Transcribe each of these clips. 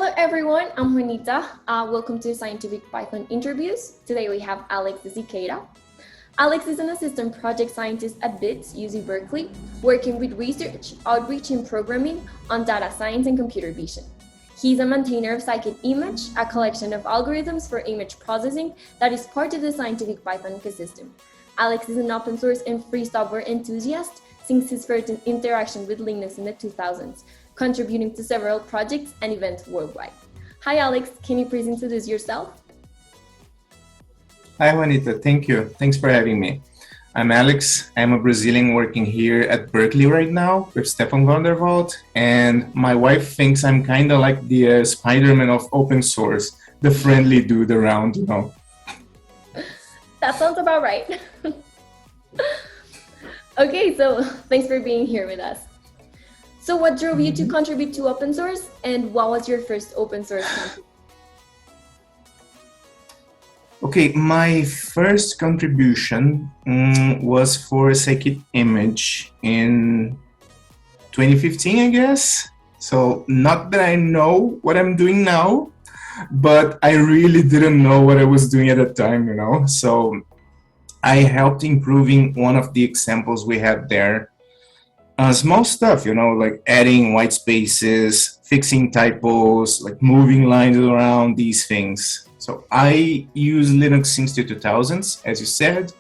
Hello everyone, I'm Juanita. Welcome to Scientific Python Interviews. Today we have Alex de Siqueira. Alex is an assistant project scientist at BITS, UC Berkeley, working with research, outreach, and programming on data science and computer vision. He's a maintainer of Scikit-image, a collection of algorithms for image processing that is part of the Scientific Python ecosystem. Alex is an open source and free software enthusiast since his first interaction with Linux in the 2000s, contributing to several projects and events worldwide. Hi Alex, can you please introduce yourself? Hi Juanita, thank you. Thanks for having me. I'm Alex. I'm a Brazilian working here at Berkeley right now with Stefan Vanderwald, and my wife thinks I'm kind of like the Spider-Man of open source, the friendly dude around, you know. That sounds about right. Okay, so thanks for being here with us. So what drove you to contribute to open source, and what was your first open source contribution? Okay, my first contribution was for Scikit-image in 2015, I guess. So not that I know what I'm doing now, but I really didn't know what I was doing at the time, you know. So I helped improving one of the examples we had there. Small stuff, you know, like adding white spaces, fixing typos, like moving lines around, these things. So I use Linux since the 2000s, as you said,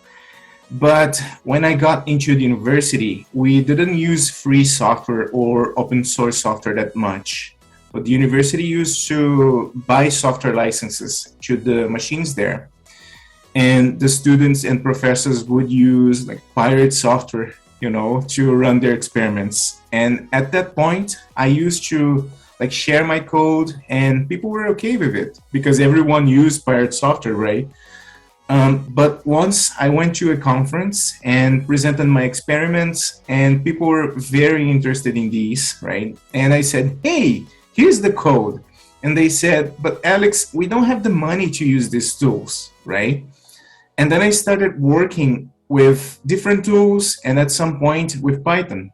but when I got into the university, we didn't use free software or open source software that much. But the university used to buy software licenses to the machines there. And the students and professors would use like pirate software, you know, to run their experiments. And at that point, I used to like share my code, and people were okay with it because everyone used pirate software, right? But once I went to a conference and presented my experiments, and people were very interested in these, right? And I said, hey, here's the code. And they said, but Alex, we don't have the money to use these tools, right? And then I started working with different tools, and at some point with Python.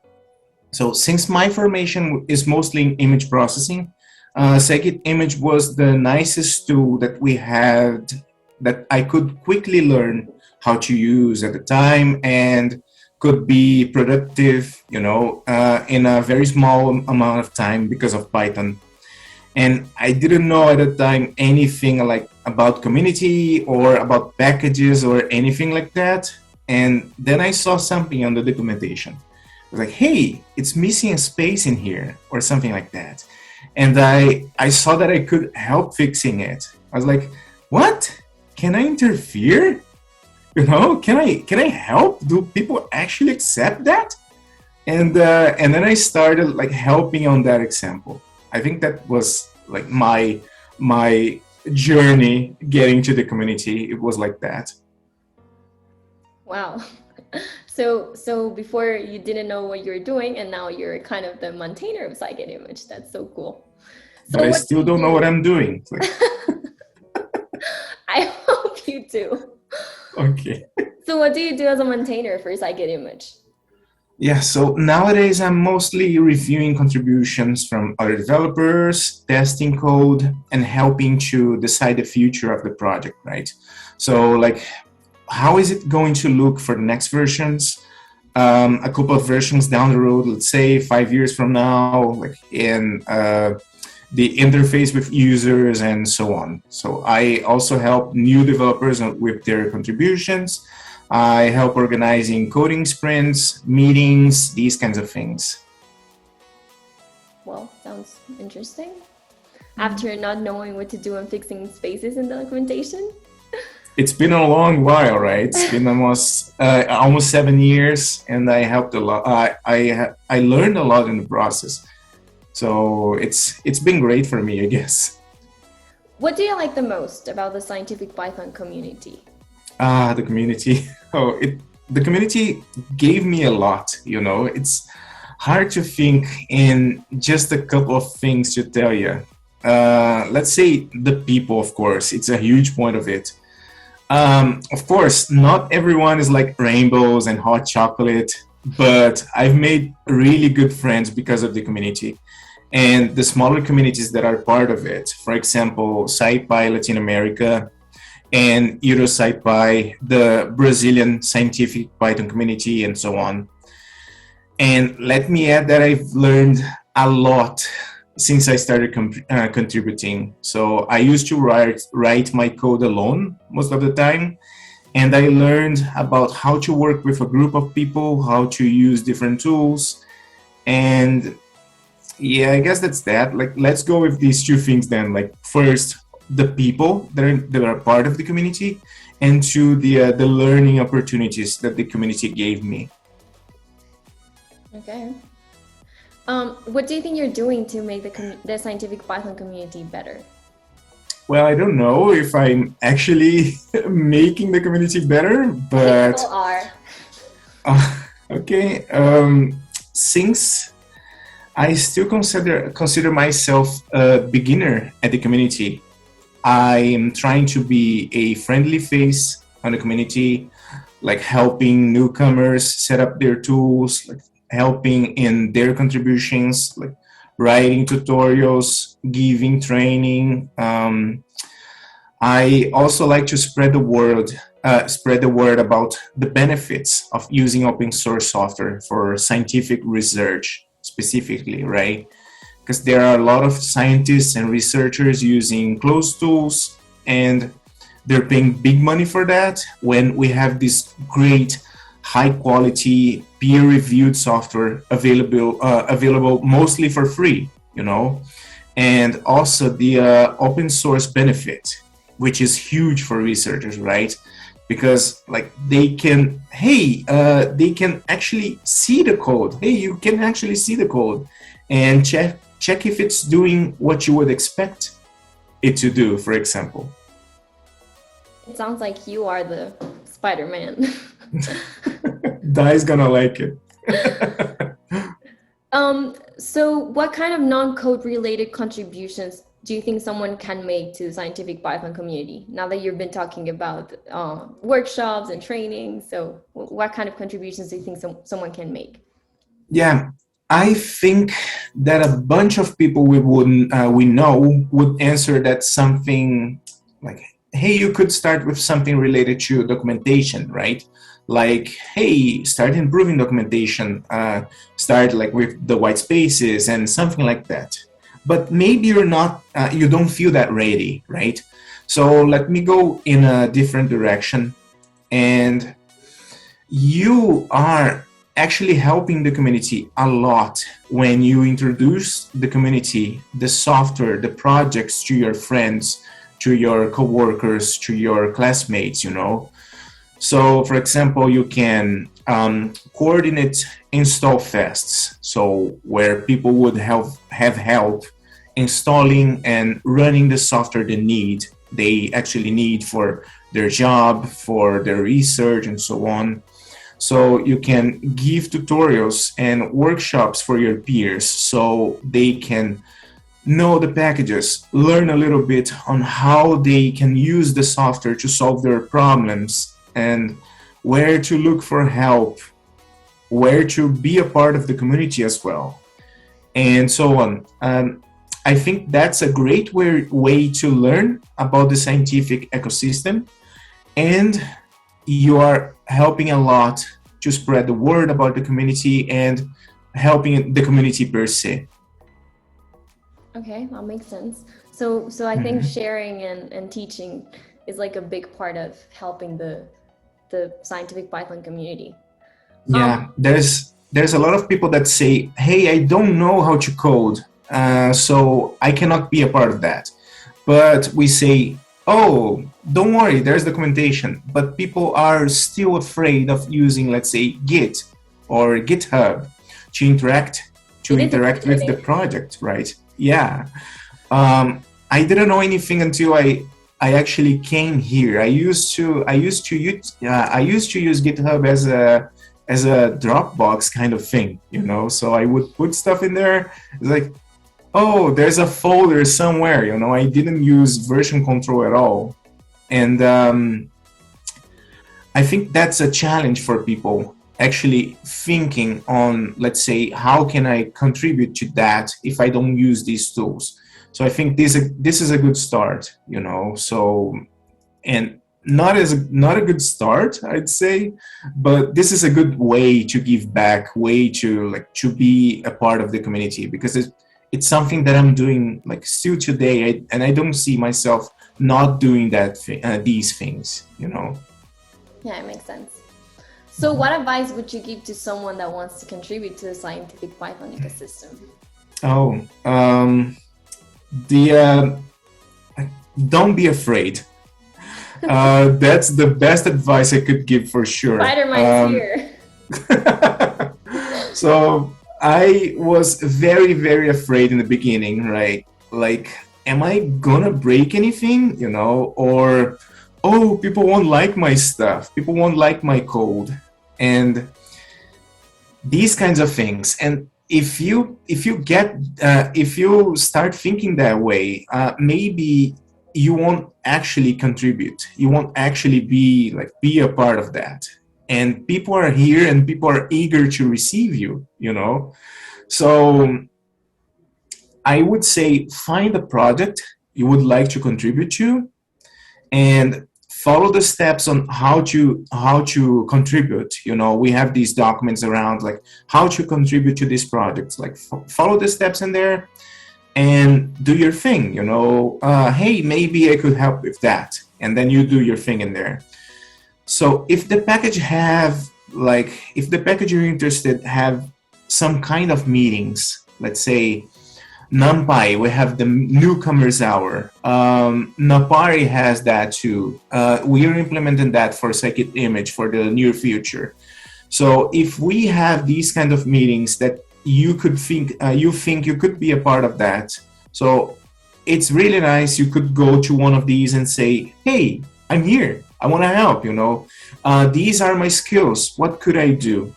So since my formation is mostly in image processing, Scikit-image was the nicest tool that we had that I could quickly learn how to use at the time and could be productive, you know, in a very small amount of time because of Python. And I didn't know at the time anything like about community or about packages or anything like that. And then I saw something on the documentation. I was like, hey, it's missing a space in here or something like that. And I saw that I could help fixing it. I was like, what? Can I interfere? You know, can I help? Do people actually accept that? And then I started like helping on that example. I think that was like my journey getting to the community. It was like that. Wow. So before you didn't know what you were doing, and now you're kind of the maintainer of Scikit-image. That's so cool. So but I still don't know what I'm doing. Like... I hope you do. Okay. So what do you do as a maintainer for Scikit-image? Yeah, so nowadays I'm mostly reviewing contributions from other developers, testing code, and helping to decide the future of the project, right? So like, how is it going to look for the next versions? A couple of versions down the road, let's say 5 years from now, like in the interface with users and so on. So I also help new developers with their contributions. I help organizing coding sprints, meetings, these kinds of things. Well, sounds interesting. After not knowing what to do and fixing spaces in the documentation. It's been a long while, right? It's been almost 7 years, and I helped a lot. I learned a lot in the process. So it's been great for me, I guess. What do you like the most about the Scientific Python community? The community. The community gave me a lot, you know. It's hard to think in just a couple of things to tell you. Let's say the people, of course, it's a huge point of it. Of course, not everyone is like rainbows and hot chocolate, but I've made really good friends because of the community. and the smaller communities that are part of it. For example, SciPy Latin America and EuroSciPy, the Brazilian scientific Python community, and so on. And let me add that I've learned a lot since I started contributing. So I used to write my code alone most of the time, and I learned about how to work with a group of people, how to use different tools, and yeah, I guess that's that. Like, let's go with these two things then. Like, first, the people that are part of the community, and two, the learning opportunities that the community gave me. Okay. What do you think you're doing to make the scientific Python community better? Well, I don't know if I'm actually making the community better, but People are. Okay. Since I still consider myself a beginner at the community, I am trying to be a friendly face on the community, like helping newcomers set up their tools, like helping in their contributions, like writing tutorials, giving training. I also like to spread the word about the benefits of using open source software for scientific research specifically, right? Because there are a lot of scientists and researchers using closed tools, and they're paying big money for that, when we have this great high quality peer reviewed software available mostly for free, you know. And also the open source benefit, which is huge for researchers, right? Because like they can actually see the code. Hey, you can actually see the code and check if it's doing what you would expect it to do, for example. It sounds like you are the Spider-Man. Dai's gonna like it. So what kind of non-code related contributions do you think someone can make to the scientific Python community? Now that you've been talking about workshops and training, so what kind of contributions do you think someone can make? Yeah, I think that a bunch of people we know would answer that something like, hey, you could start with something related to documentation, right? Like, hey, start improving documentation, start like with the white spaces and something like that. But maybe you don't feel that ready, right? So let me go in a different direction. And you are actually helping the community a lot when you introduce the community, the software, the projects to your friends, to your coworkers, to your classmates, you know. So, for example, you can coordinate install fests, so where people would have help installing and running the software they actually need for their job, for their research, and so on. So you can give tutorials and workshops for your peers so they can know the packages, learn a little bit on how they can use the software to solve their problems, and where to look for help, where to be a part of the community as well, and so on. I think that's a great way to learn about the scientific ecosystem, and you are helping a lot to spread the word about the community and helping the community per se. Okay, that makes sense. So I think sharing and teaching is like a big part of helping the scientific Python community. Yeah, there's a lot of people that say, hey, I don't know how to code, so I cannot be a part of that. But we say, oh, don't worry, there's documentation. But people are still afraid of using, let's say, Git or GitHub to interact with the project, right? Yeah. I didn't know anything until I actually came here. I used to use GitHub as a Dropbox kind of thing, you know. So I would put stuff in there. It's like, oh, there's a folder somewhere, you know. I didn't use version control at all, and I think that's a challenge for people. actually thinking on, let's say, how can I contribute to that if I don't use these tools. So I think this is a good start, you know. So, and not a good start, I'd say, but this is a good way to give back, way to like to be a part of the community, because it's something that I'm doing like still today, and I don't see myself not doing that these things, you know. Yeah, it makes sense. So what advice would you give to someone that wants to contribute to the scientific Python ecosystem? Oh, don't be afraid. That's the best advice I could give for sure. Spider-Man is here. So I was very, very afraid in the beginning, right? Like, am I gonna break anything, you know? Or, oh, people won't like my stuff. People won't like my code. And these kinds of things. And if you start thinking that way, maybe you won't actually contribute. You won't actually be a part of that. And people are here and people are eager to receive you, you know? So I would say find a project you would like to contribute to and follow the steps on how to contribute. You know, we have these documents around like how to contribute to these projects. Like follow the steps in there and do your thing, you know. Hey, maybe I could help with that. And then you do your thing in there. So if the package you're interested have some kind of meetings, let's say NumPy, we have the newcomers hour. Napari has that too. We are implementing that for Scikit-image for the near future. So if we have these kind of meetings that you think you could be a part of that, so it's really nice. You could go to one of these and say, hey, I'm here. I want to help, you know. These are my skills. What could I do?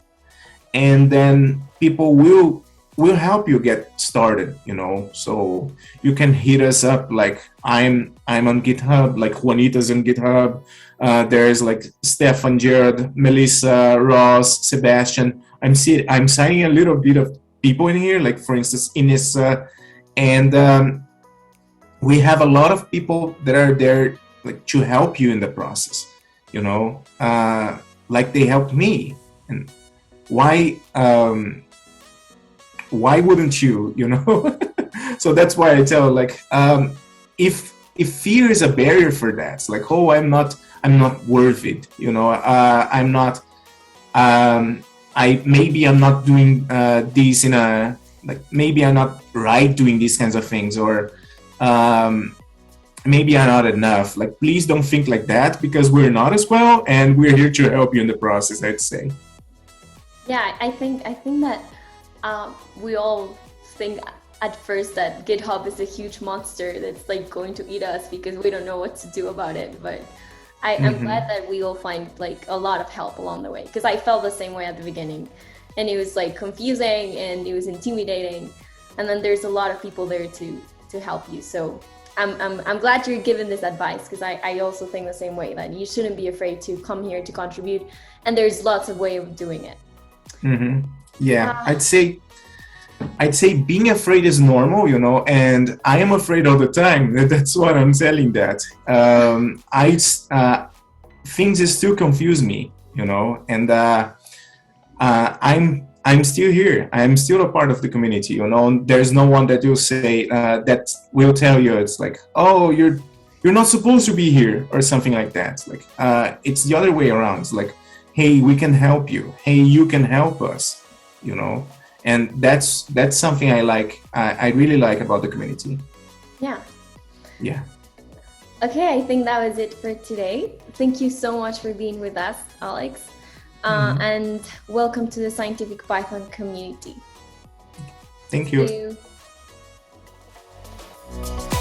And then people will help you get started, you know. So you can hit us up. Like I'm on GitHub. Like Juanita's on GitHub. There's like Stefan, Jared, Melissa, Ross, Sebastian. I'm signing a little bit of people in here. Like for instance, Inessa, and we have a lot of people that are there like to help you in the process, you know, like they helped me. And why wouldn't you, you know? So that's why I tell like, if fear is a barrier for that, it's like, oh, I'm not worth it, you know. Maybe I'm not doing this in a, like, maybe I'm not right doing these kinds of things, or maybe I'm not enough. Like, please don't think like that, because we're not as well, and we're here to help you in the process, I'd say. Yeah, I think that we all think at first that GitHub is a huge monster that's like going to eat us because we don't know what to do about it. But I'm glad that we all find like a lot of help along the way, because I felt the same way at the beginning, and it was like confusing and it was intimidating, and then there's a lot of people there to help you. So I'm glad you're giving this advice, because I also think the same way, that you shouldn't be afraid to come here to contribute, and there's lots of ways of doing it. Yeah, I'd say being afraid is normal, you know, and I am afraid all the time. That's what I'm telling that. Things still confuse me, you know, and I'm still here. I'm still a part of the community, you know. There's no one that will say that will tell you it's like, oh, you're not supposed to be here or something like that. It's like it's the other way around. It's like, hey, we can help you. Hey, you can help us, you know. And that's something I like. I really like about the community. Yeah. Yeah. Okay, I think that was it for today. Thank you so much for being with us, Alex. And welcome to the Scientific Python community. Thank you. Thank you.